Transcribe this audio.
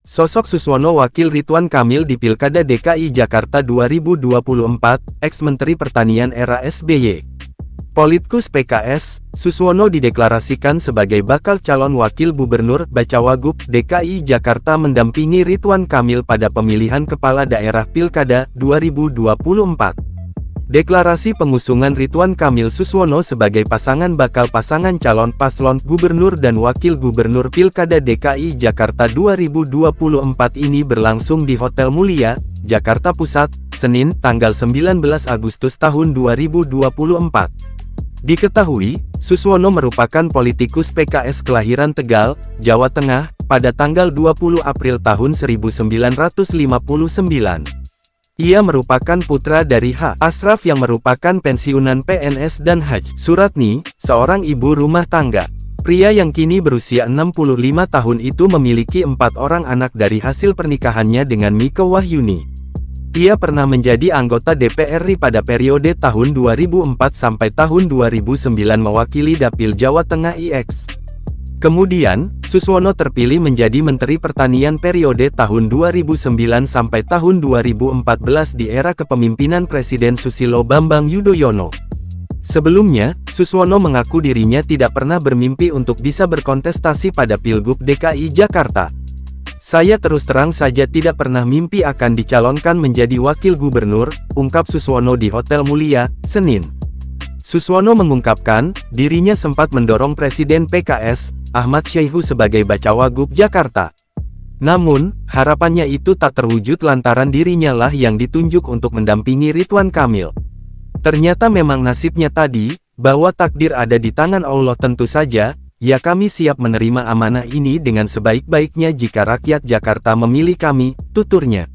Sosok Suswono Wakil Ridwan Kamil di Pilkada DKI Jakarta 2024, ex-Menteri Pertanian era SBY. Politkus PKS, Suswono dideklarasikan sebagai bakal calon Wakil Gubernur Bacawagub DKI Jakarta mendampingi Ridwan Kamil pada pemilihan Kepala Daerah Pilkada 2024. Deklarasi pengusungan Ridwan Kamil Suswono sebagai pasangan calon paslon Gubernur dan Wakil Gubernur Pilkada DKI Jakarta 2024 ini berlangsung di Hotel Mulia, Jakarta Pusat, Senin, tanggal 19 Agustus tahun 2024. Diketahui, Suswono merupakan politikus PKS kelahiran Tegal, Jawa Tengah, pada tanggal 20 April tahun 1959. Ia merupakan putra dari H. Asraf yang merupakan pensiunan PNS dan H. Suratni, seorang ibu rumah tangga. Pria yang kini berusia 65 tahun itu memiliki 4 orang anak dari hasil pernikahannya dengan Mike Wahyuni. Ia pernah menjadi anggota DPR RI pada periode tahun 2004 sampai tahun 2009 mewakili Dapil Jawa Tengah IX. Kemudian, Suswono terpilih menjadi Menteri Pertanian periode tahun 2009 sampai tahun 2014 di era kepemimpinan Presiden Susilo Bambang Yudhoyono. Sebelumnya, Suswono mengaku dirinya tidak pernah bermimpi untuk bisa berkontestasi pada Pilgub DKI Jakarta. "Saya terus terang saja tidak pernah mimpi akan dicalonkan menjadi Wakil Gubernur," ungkap Suswono di Hotel Mulia, Senin. Suswono mengungkapkan, dirinya sempat mendorong Presiden PKS, Ahmad Syaihu sebagai Bacawagub Jakarta. Namun, harapannya itu tak terwujud lantaran dirinya lah yang ditunjuk untuk mendampingi Ridwan Kamil. Ternyata memang nasibnya tadi, bahwa takdir ada di tangan Allah tentu saja, ya kami siap menerima amanah ini dengan sebaik-baiknya jika rakyat Jakarta memilih kami, tuturnya.